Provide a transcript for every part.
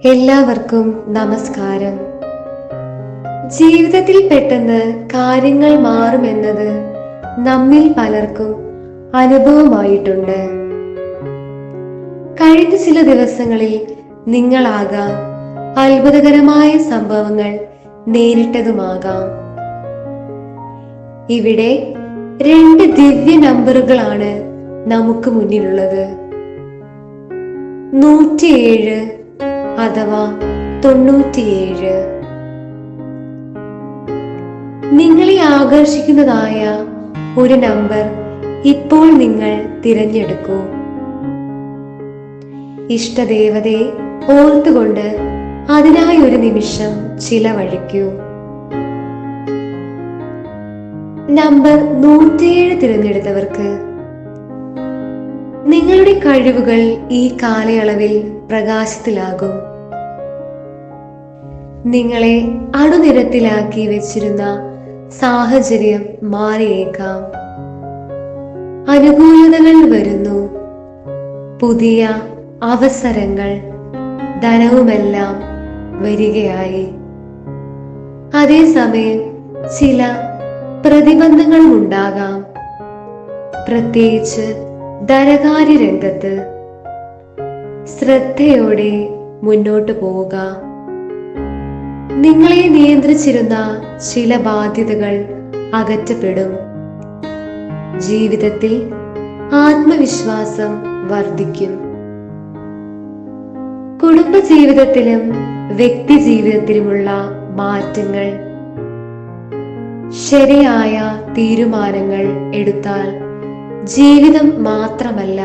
എല്ലാവർക്കും നമസ്കാരം. ജീവിതത്തിൽ പെട്ടെന്ന് കാര്യങ്ങൾ മാറുമെന്നത് നമ്മിൽ പലർക്കും അനുഭവമായിട്ടുണ്ട്. കഴിഞ്ഞ ചില ദിവസങ്ങളിൽ നിങ്ങളാകാം അത്ഭുതകരമായ സംഭവങ്ങൾ നേരിട്ടതുമാകാം. ഇവിടെ 2 ദിവ്യ നമ്പറുകളാണ് നമുക്ക് മുന്നിലുള്ളത്. 107 അഥവാ 97. നിങ്ങളെ ആകർഷിക്കുന്നതായ ഒരു നമ്പർ ഇപ്പോൾ നിങ്ങൾ തിരഞ്ഞെടുക്കൂ. ഇഷ്ടദേവതയെ ഓർത്തുകൊണ്ട് അതിനായി ഒരു നിമിഷം ചിലവഴിക്കൂ. നമ്പർ 107 തിരഞ്ഞെടുത്തവർക്ക് നിങ്ങളുടെ കഴിവുകൾ ഈ കാലയളവിൽ പ്രകാശത്തിലാകും. നിങ്ങളെ അണുനിരത്തിലാക്കി വെച്ചിരുന്ന സാഹചര്യം മാറിയേക്കാം. അനുകൂലതകൾ വരുന്നു. പുതിയ അവസരങ്ങൾ, ധനവുമെല്ലാം വരികയായി. അതേസമയം ചില പ്രതിബന്ധങ്ങളും ഉണ്ടാകാം, പ്രത്യേകിച്ച് ധനകാര്യ രംഗത്ത്. ശ്രദ്ധയോടെ മുന്നോട്ട് പോവുക. നിങ്ങളെ നിയന്ത്രിച്ചിരുന്ന ചില ബാധ്യതകൾ അകറ്റപ്പെടും. ജീവിതത്തിൽ ആത്മവിശ്വാസം വർദ്ധിക്കും. കുടുംബജീവിതത്തിലും വ്യക്തി ജീവിതത്തിലുമുള്ള മാറ്റങ്ങൾ. ശരിയായ തീരുമാനങ്ങൾ എടുത്താൽ ജീവിതം മാത്രമല്ല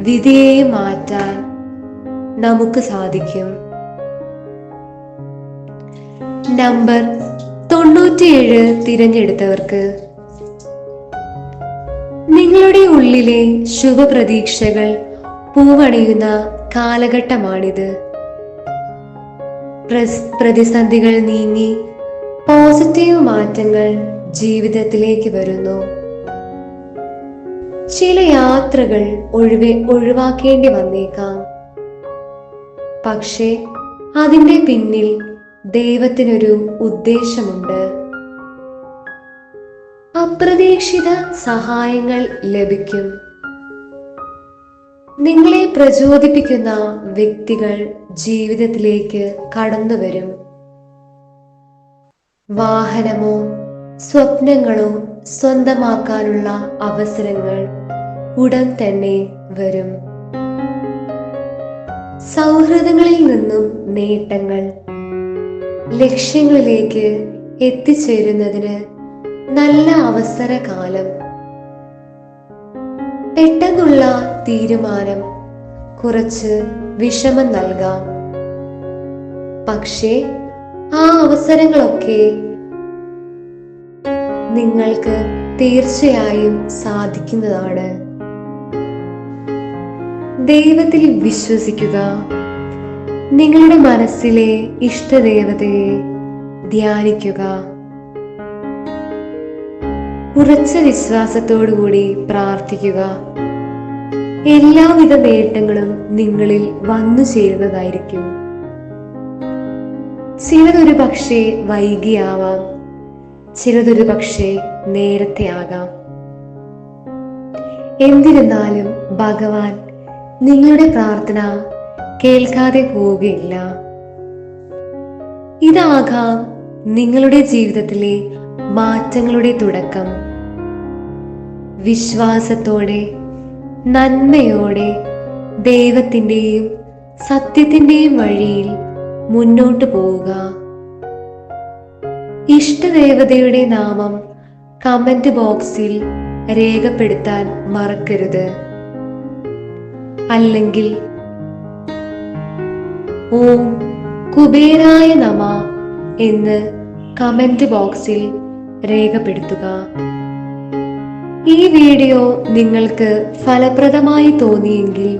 വിധിയെയും മാറ്റാൻ നമുക്ക് സാധിക്കും. നമ്പർ 97 തിരഞ്ഞെടുത്തവർക്ക് നിങ്ങളുടെ ഉള്ളിലെ ശുഭപ്രതീക്ഷകൾ പൂവണിയുന്ന കാലഘട്ടമാണിത്. പ്രതിസന്ധികൾ നീങ്ങി പോസിറ്റീവ് മാറ്റങ്ങൾ ജീവിതത്തിലേക്ക് വരുന്നു. ചില യാത്രകൾ ഒഴിവാക്കേണ്ടി വന്നേക്കാം. പക്ഷേ അതിന്റെ പിന്നിൽ ദൈവത്തിനൊരു ഉദ്ദേശമുണ്ട്. അപ്രതീക്ഷിത സഹായങ്ങൾ ലഭിക്കും. നിങ്ങളെ പ്രചോദിപ്പിക്കുന്ന വ്യക്തികൾ ജീവിതത്തിലേക്ക് കടന്നു വരും. വാഹനമോ സ്വപ്നങ്ങളോ സ്വന്തമാക്കാനുള്ള അവസരങ്ങൾ ഉടൻ തന്നെ വരും. സൗഹൃദങ്ങളിൽ നിന്നും നേട്ടങ്ങൾ. ലക്ഷ്യങ്ങളിലേക്ക് എത്തിച്ചേരുന്നതിന് നല്ല അവസരകാലം. പെട്ടെന്നുള്ള തീരുമാനം കുറച്ച് വിഷമം നൽകാം. പക്ഷേ ആ അവസരങ്ങളൊക്കെ നിങ്ങൾക്ക് തീർച്ചയായും സാധിക്കുന്നതാണ്. ദൈവത്തിൽ വിശ്വസിക്കുക. നിങ്ങളുടെ മനസ്സിലെ ഇഷ്ടദേവതയെ ധ്യാനിക്കുക. ഉറച്ച വിശ്വാസത്തോടുകൂടി പ്രാർത്ഥിക്കുക. എല്ലാവിധ നേട്ടങ്ങളും നിങ്ങളിൽ വന്നു ചേരുന്നതായിരിക്കും. ചിലതൊരു പക്ഷേ വൈകിയാവാം, ചിലതൊരു പക്ഷേ നേരത്തെ ആകാം. എന്നിരുന്നാലും ഭഗവാൻ നിങ്ങളുടെ പ്രാർത്ഥന കേൾക്കാതെ പോവുകയില്ല. ഇതാകാം നിങ്ങളുടെ ജീവിതത്തിലെ മാറ്റങ്ങളുടെ തുടക്കം. വിശ്വാസത്തോടെ, നന്മയോടെ, ദൈവത്തിന്റെയും സത്യത്തിന്റെയും വഴിയിൽ മുന്നോട്ട് പോവുക. ഇഷ്ടദേവതയുടെ നാമം കമന്റ് ബോക്സിൽ രേഖപ്പെടുത്താൻ മറക്കരുത്. അല്ലെങ്കിൽ ഓം കുബേരായ നമ എന്ന് കമന്റ് ബോക്സിൽ രേഖപ്പെടുത്തുക. ഈ വീഡിയോ നിങ്ങൾക്ക് ഫലപ്രദമായി തോന്നിയെങ്കിൽ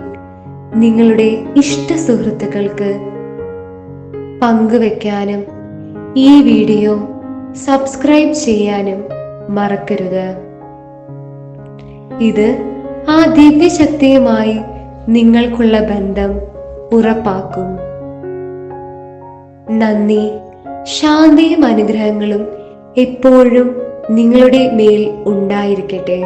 നിങ്ങളുടെ ഇഷ്ട സുഹൃത്തുക്കൾക്ക് പങ്കുവെക്കാനും ഈ വീഡിയോ സബ്സ്ക്രൈബ് ചെയ്യാനും മറക്കരുത്. ഇത് ആ ദിവ്യശക്തിയുമായി നിങ്ങൾക്കുള്ള ബന്ധം ഉറപ്പാക്കും. നന്ദി. ശാന്തിയും അനുഗ്രഹങ്ങളും എപ്പോഴും നിങ്ങളുടെ മേൽ ഉണ്ടായിരിക്കട്ടെ.